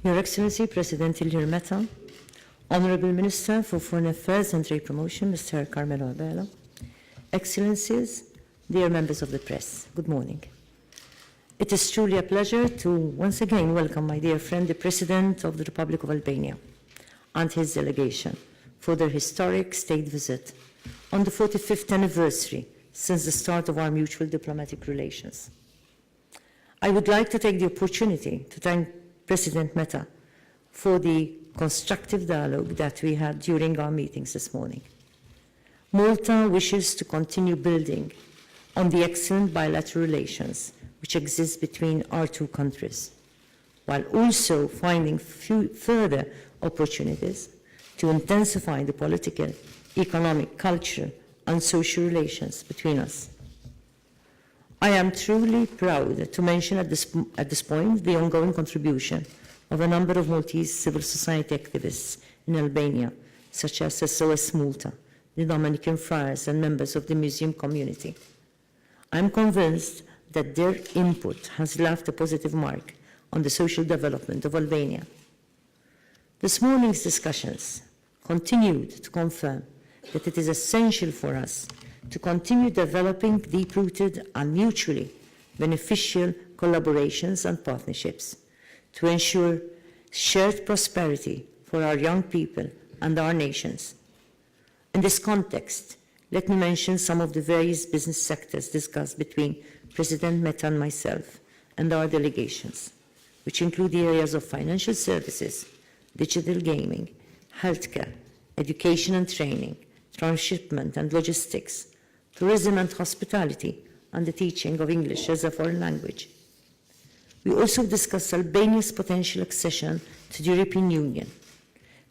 Your Excellency, President Ilir Meta, Honorable Minister for Foreign Affairs and Trade Promotion, Mr. Carmelo Abela, Excellencies, dear members of the press, good morning. It is truly a pleasure to once again welcome my dear friend, the President of the Republic of Albania, and his delegation for their historic state visit on the 45th anniversary since the start of our mutual diplomatic relations. I would like to take the opportunity to thank President Meta for the constructive dialogue that we had during our meetings this morning. Malta wishes to continue building on the excellent bilateral relations which exist between our two countries, while also finding further opportunities to intensify the political, economic, cultural, and social relations between us. I am truly proud to mention at this point the ongoing contribution of a number of Maltese civil society activists in Albania, such as SOS Malta, the Dominican Friars, and members of the museum community. I am convinced that their input has left a positive mark on the social development of Albania. This morning's discussions continued to confirm that it is essential for us to continue developing deep-rooted and mutually beneficial collaborations and partnerships to ensure shared prosperity for our young people and our nations. In this context, let me mention some of the various business sectors discussed between President Meta and myself and our delegations, which include the areas of financial services, digital gaming, healthcare, education and training, transshipment and logistics, tourism and hospitality, and the teaching of English as a foreign language. We also discussed Albania's potential accession to the European Union.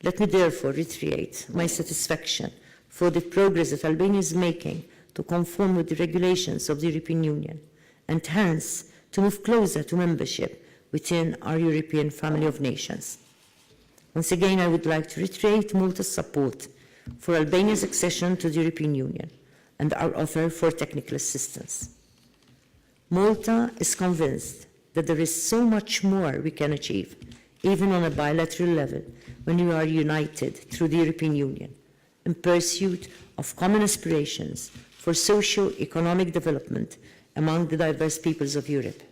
Let me therefore reiterate my satisfaction for the progress that Albania is making to conform with the regulations of the European Union, and hence to move closer to membership within our European family of nations. Once again, I would like to reiterate Malta's support for Albania's accession to the European Union and our offer for technical assistance. Malta is convinced that there is so much more we can achieve, even on a bilateral level, when we are united through the European Union, in pursuit of common aspirations for socio-economic development among the diverse peoples of Europe.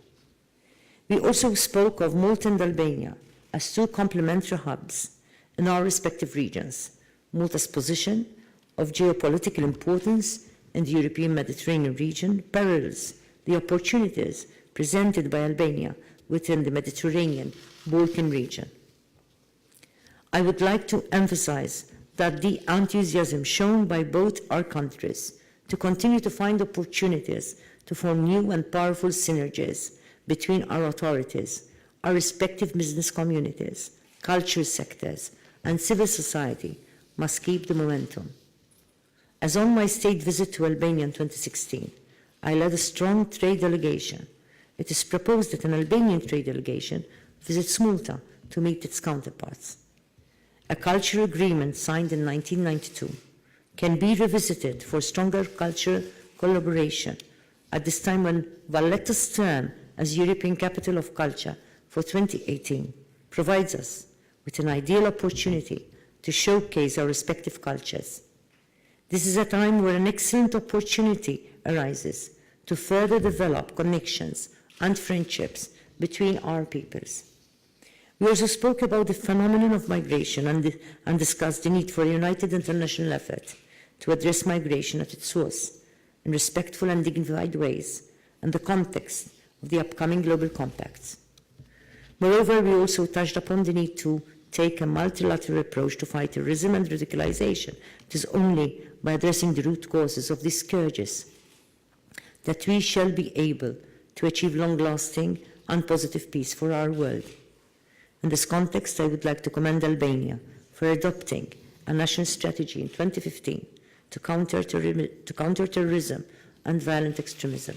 We also spoke of Malta and Albania as two complementary hubs in our respective regions. Malta's position of geopolitical importance in the European Mediterranean region parallels the opportunities presented by Albania within the Mediterranean Balkan region. I would like to emphasize that the enthusiasm shown by both our countries to continue to find opportunities to form new and powerful synergies between our authorities, our respective business communities, cultural sectors, and civil society must keep the momentum. As on my state visit to Albania in 2016, I led a strong trade delegation. It is proposed that an Albanian trade delegation visits Malta to meet its counterparts. A cultural agreement signed in 1992 can be revisited for stronger cultural collaboration at this time when Valletta's term as European Capital of Culture for 2018 provides us with an ideal opportunity to showcase our respective cultures. This is a time where an excellent opportunity arises to further develop connections and friendships between our peoples. We also spoke about the phenomenon of migration and discussed the need for a united international effort to address migration at its source in respectful and dignified ways in the context of the upcoming global compacts. Moreover, we also touched upon the need to take a multilateral approach to fight terrorism and radicalization. It is only by addressing the root causes of these scourges that we shall be able to achieve long-lasting and positive peace for our world. In this context, I would like to commend Albania for adopting a national strategy in 2015 to counter terrorism and violent extremism.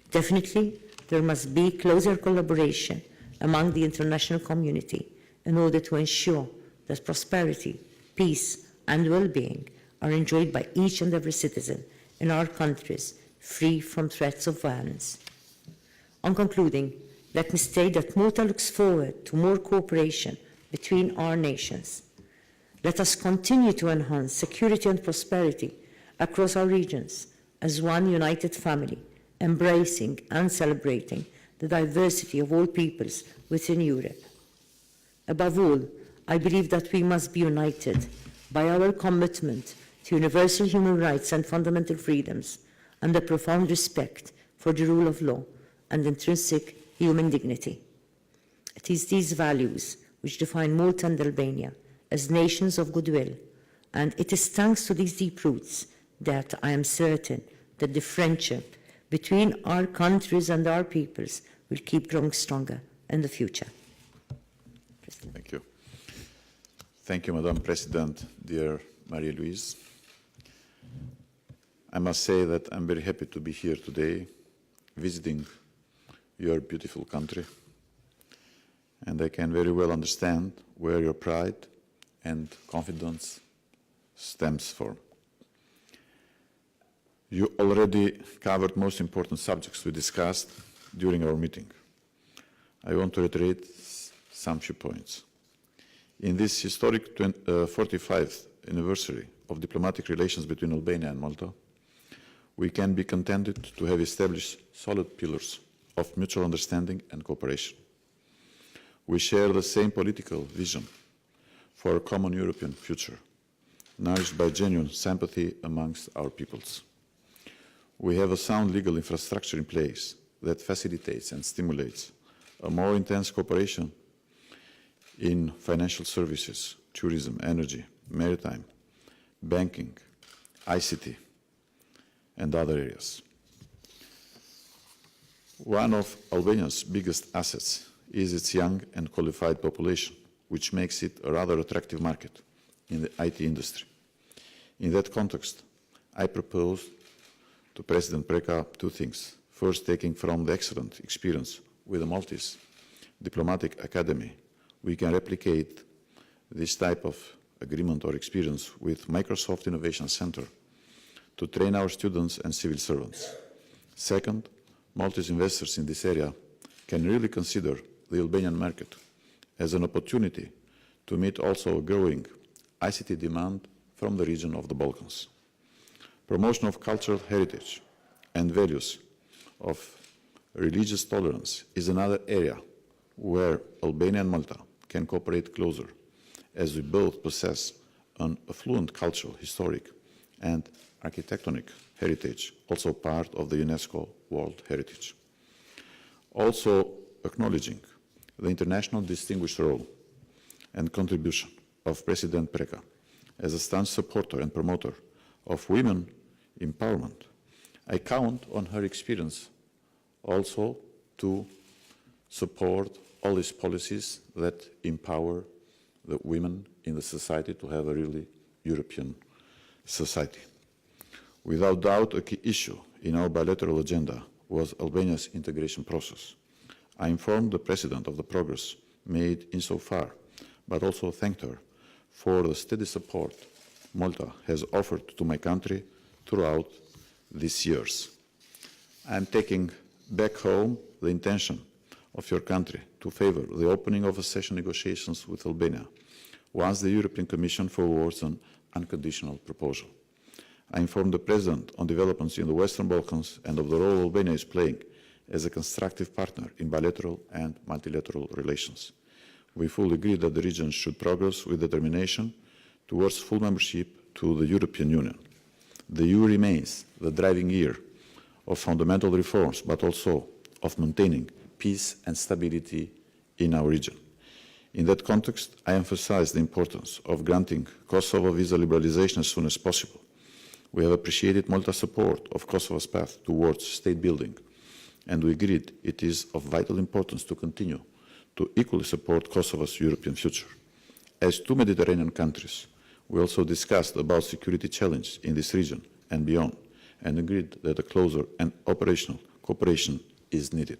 Definitely, there must be closer collaboration among the international community in order to ensure that prosperity, peace, and well-being are enjoyed by each and every citizen in our countries, free from threats of violence. On concluding, let me state that Malta looks forward to more cooperation between our nations. Let us continue to enhance security and prosperity across our regions as one united family, embracing and celebrating the diversity of all peoples within Europe. Above all, I believe that we must be united by our commitment to universal human rights and fundamental freedoms and a profound respect for the rule of law and intrinsic human dignity. It is these values which define Malta and Albania as nations of goodwill, and it is thanks to these deep roots that I am certain that the friendship between our countries and our peoples will keep growing stronger in the future. Thank you. Thank you, Madam President, dear Marie-Louise. I must say that I'm very happy to be here today, visiting your beautiful country, and I can very well understand where your pride and confidence stems from. You already covered most important subjects we discussed during our meeting. I want to reiterate some few points. In this historic 45th anniversary of diplomatic relations between Albania and Malta, we can be contented to have established solid pillars of mutual understanding and cooperation. We share the same political vision for a common European future, nourished by genuine sympathy amongst our peoples. We have a sound legal infrastructure in place that facilitates and stimulates a more intense cooperation in financial services, tourism, energy, maritime, banking, ICT, and other areas. One of Albania's biggest assets is its young and qualified population, which makes it a rather attractive market in the IT industry. In that context, I propose to President Preka two things. First, taking from the excellent experience with the Maltese Diplomatic Academy, we can replicate this type of agreement or experience with Microsoft Innovation Center to train our students and civil servants. Second, Maltese investors in this area can really consider the Albanian market as an opportunity to meet also a growing ICT demand from the region of the Balkans. Promotion of cultural heritage and values of religious tolerance is another area where Albania and Malta can cooperate closer, as we both possess an affluent cultural, historic, and architectonic heritage, also part of the UNESCO World Heritage. Also acknowledging the international distinguished role and contribution of President Preka as a staunch supporter and promoter of women empowerment, I count on her experience also to support all these policies that empower the women in the society to have a really European society. Without doubt, a key issue in our bilateral agenda was Albania's integration process. I informed the President of the progress made insofar, but also thanked her for the steady support Malta has offered to my country throughout these years. I am taking back home the intention of your country to favor the opening of accession negotiations with Albania once the European Commission forwards an unconditional proposal. I informed the President on developments in the Western Balkans and of the role Albania is playing as a constructive partner in bilateral and multilateral relations. We fully agree that the region should progress with determination towards full membership to the European Union. The EU remains the driving gear of fundamental reforms, but also of maintaining peace and stability in our region. In that context, I emphasize the importance of granting Kosovo visa liberalization as soon as possible. We have appreciated Malta's support of Kosovo's path towards state building, and we agreed it is of vital importance to continue to equally support Kosovo's European future. As two Mediterranean countries, we also discussed about security challenges in this region and beyond, and agreed that a closer and operational cooperation is needed.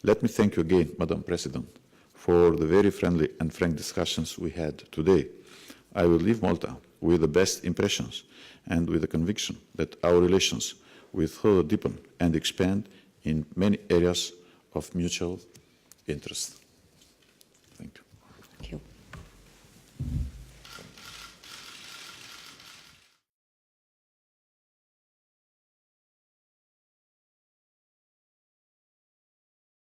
Let me thank you again, Madam President, for the very friendly and frank discussions we had today. I will leave Malta with the best impressions and with the conviction that our relations will further deepen and expand in many areas of mutual interest.